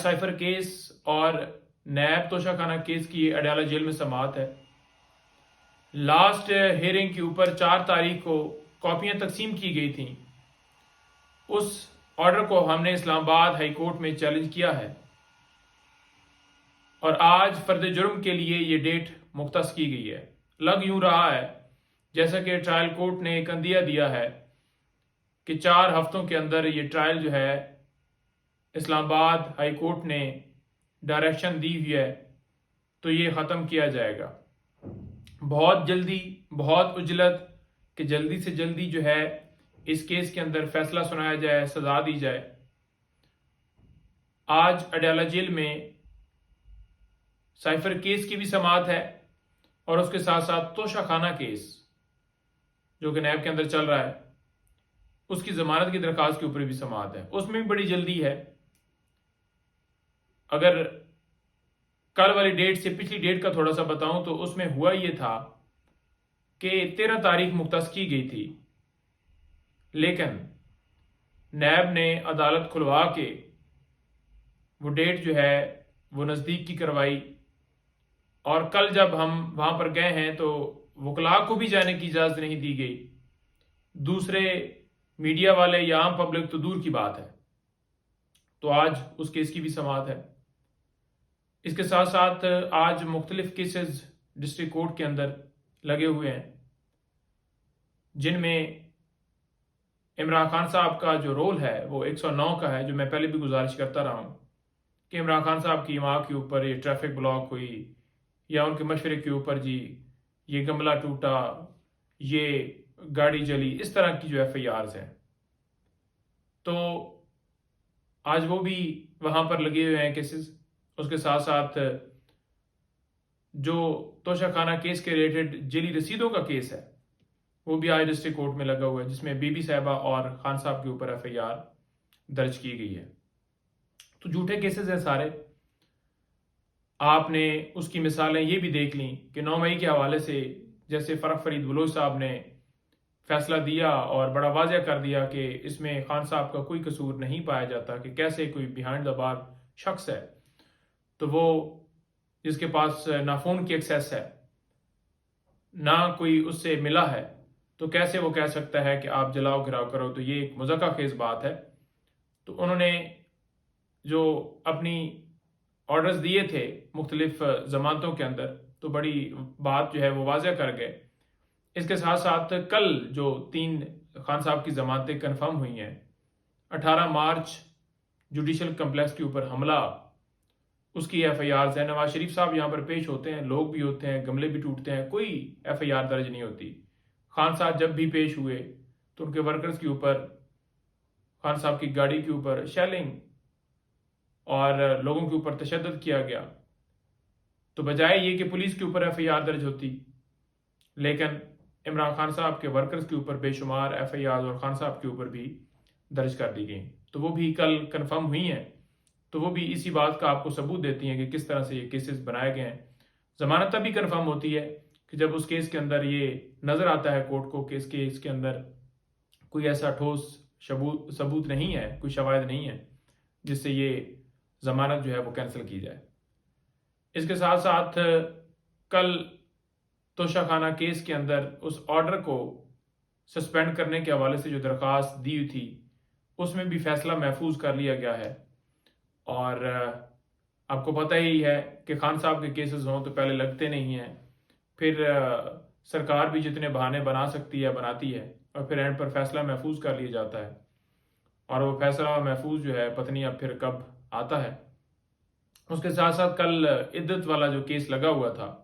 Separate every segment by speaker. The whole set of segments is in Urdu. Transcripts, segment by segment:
Speaker 1: سائفر کیس اور نیب توشہ خانہ کیس کی اڈیالہ جیل میں سماعت ہے۔ لاسٹ ہیئرنگ کے اوپر 4 تاریخ کو کاپیاں تقسیم کی گئی تھیں، اس آرڈر کو ہم نے اسلام آباد ہائی کورٹ میں چیلنج کیا ہے، اور آج فرد جرم کے لیے یہ ڈیٹ مختص کی گئی ہے۔ لگ یوں رہا ہے جیسا کہ ٹرائل کورٹ نے ایک عندیہ دیا ہے کہ 4 ہفتوں کے اندر یہ ٹرائل جو ہے اسلام آباد ہائی کورٹ نے ڈائریکشن دی ہوئی ہے تو یہ ختم کیا جائے گا۔ بہت جلدی، بہت عجلت کہ جلدی سے جلدی جو ہے اس کیس کے اندر فیصلہ سنایا جائے، سزا دی جائے۔ آج اڈیالہ جیل میں سائفر کیس کی بھی سماعت ہے اور اس کے ساتھ ساتھ توشہ خانہ کیس جو کہ نیب کے اندر چل رہا ہے، اس کی ضمانت کی درخواست کے اوپر بھی سماعت ہے۔ اس میں بھی بڑی جلدی ہے۔ اگر کل والی ڈیٹ سے پچھلی ڈیٹ کا تھوڑا سا بتاؤں تو اس میں ہوا یہ تھا کہ 13 تاریخ مختص کی گئی تھی، لیکن نیب نے عدالت کھلوا کے وہ ڈیٹ جو ہے وہ نزدیک کی کروائی، اور کل جب ہم وہاں پر گئے ہیں تو وکلاء کو بھی جانے کی اجازت نہیں دی گئی، دوسرے میڈیا والے یا عام پبلک تو دور کی بات ہے۔ تو آج اس کیس کی بھی سماعت ہے۔ اس کے ساتھ ساتھ آج مختلف کیسز ڈسٹرکٹ کورٹ کے اندر لگے ہوئے ہیں، جن میں عمران خان صاحب کا جو رول ہے وہ 109 کا ہے، جو میں پہلے بھی گزارش کرتا رہا ہوں کہ عمران خان صاحب کی ماں کے اوپر یہ ٹریفک بلاک ہوئی، یا ان کے مشورے کے اوپر جی یہ گملہ ٹوٹا، یہ گاڑی جلی، اس طرح کی جو ایف آئی آرز ہیں، تو آج وہ بھی وہاں پر لگے ہوئے ہیں کیسز۔ اس کے ساتھ ساتھ جو توشہ خانہ کیس کے ریلیٹڈ جعلی رسیدوں کا کیس ہے وہ بھی آج ڈسٹرکٹ کورٹ میں لگا ہوا ہے، جس میں بی بی صاحبہ اور خان صاحب کے اوپر ایف آئی آر درج کی گئی ہے۔ تو جھوٹے کیسز ہیں سارے۔ آپ نے اس کی مثالیں یہ بھی دیکھ لیں کہ 9 مئی کے حوالے سے جیسے فرق فرید بلوچ صاحب نے فیصلہ دیا اور بڑا واضح کر دیا کہ اس میں خان صاحب کا کوئی قصور نہیں پایا جاتا، کہ کیسے کوئی بیہائنڈ دا بار شخص ہے تو وہ جس کے پاس نہ فون کی ایکسیس ہے نہ کوئی اس سے ملا ہے، تو کیسے وہ کہہ سکتا ہے کہ آپ جلاؤ گھراؤ کرو؟ تو یہ ایک مضحکہ خیز بات ہے۔ تو انہوں نے جو اپنی آرڈرز دیے تھے مختلف ضمانتوں کے اندر، تو بڑی بات جو ہے وہ واضح کر گئے۔ اس کے ساتھ ساتھ کل جو 3 خان صاحب کی ضمانتیں کنفرم ہوئی ہیں، 18 مارچ جوڈیشل کمپلیکس کے اوپر حملہ، اس کی ایف آئی آرز ہیں۔ نواز شریف صاحب یہاں پر پیش ہوتے ہیں، لوگ بھی ہوتے ہیں، گملے بھی ٹوٹتے ہیں، کوئی ایف آئی آر درج نہیں ہوتی۔ خان صاحب جب بھی پیش ہوئے تو ان کے ورکرز کے اوپر، خان صاحب کی گاڑی کے اوپر شیلنگ اور لوگوں کے اوپر تشدد کیا گیا۔ تو بجائے یہ کہ پولیس کے اوپر ایف آئی آر درج ہوتی، لیکن عمران خان صاحب کے ورکرز کے اوپر بے شمار ایف آئی آر اور خان صاحب کے اوپر بھی درج کر دی گئی، تو وہ بھی کل کنفرم ہوئی ہیں۔ تو وہ بھی اسی بات کا آپ کو ثبوت دیتی ہیں کہ کس طرح سے یہ کیسز بنائے گئے ہیں۔ ضمانت تب بھی کنفرم ہوتی ہے کہ جب اس کیس کے اندر یہ نظر آتا ہے کورٹ کو کہ اس کیس کے اندر کوئی ایسا ٹھوس ثبوت نہیں ہے، کوئی شواہد نہیں ہے جس سے یہ ضمانت جو ہے وہ کینسل کی جائے۔ اس کے ساتھ ساتھ کل توشہ خانہ کیس کے اندر اس آرڈر کو سسپینڈ کرنے کے حوالے سے جو درخواست دی ہوئی تھی، اس میں بھی فیصلہ محفوظ کر لیا گیا ہے۔ اور آپ کو پتہ ہی ہے کہ خان صاحب کے کیسز ہوں تو پہلے لگتے نہیں ہیں، پھر سرکار بھی جتنے بہانے بنا سکتی ہے بناتی ہے، اور پھر اینڈ پر فیصلہ محفوظ کر لیا جاتا ہے، اور وہ فیصلہ محفوظ جو ہے پتہ نہیں اب پھر کب آتا ہے۔ اس کے ساتھ ساتھ کل عدت والا جو کیس لگا ہوا تھا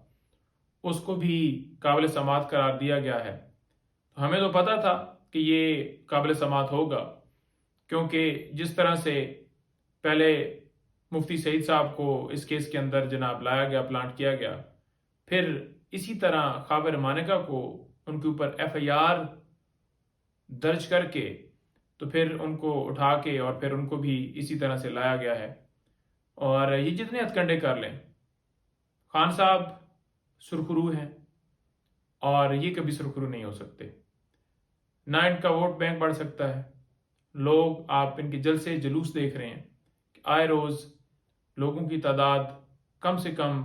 Speaker 1: اس کو بھی قابل سماعت قرار دیا گیا ہے۔ ہمیں تو پتہ تھا کہ یہ قابل سماعت ہوگا، کیونکہ جس طرح سے پہلے مفتی سعید صاحب کو اس کیس کے اندر جناب لایا گیا، پلانٹ کیا گیا، پھر اسی طرح خاور مانیکا کو ان کے اوپر ایف آئی آر درج کر کے تو پھر ان کو اٹھا کے اور پھر ان کو بھی اسی طرح سے لایا گیا ہے۔ اور یہ جتنے ہتھ کنڈے کر لیں، خان صاحب سرخرو ہیں اور یہ کبھی سرخرو نہیں ہو سکتے، نہ ان کا ووٹ بینک بڑھ سکتا ہے۔ لوگ آپ ان کے جلسے جلوس دیکھ رہے ہیں کہ آئے روز لوگوں کی تعداد کم سے کم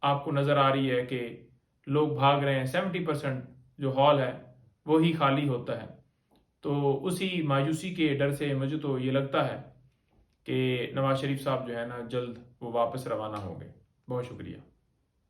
Speaker 1: آپ کو نظر آ رہی ہے کہ لوگ بھاگ رہے ہیں، 70% جو ہال ہے وہی خالی ہوتا ہے. تو اسی مایوسی کے ڈر سے مجھے تو یہ لگتا ہے کہ نواز شریف صاحب جو ہے نا جلد وہ واپس روانہ ہوں گے. بہت شکریہ.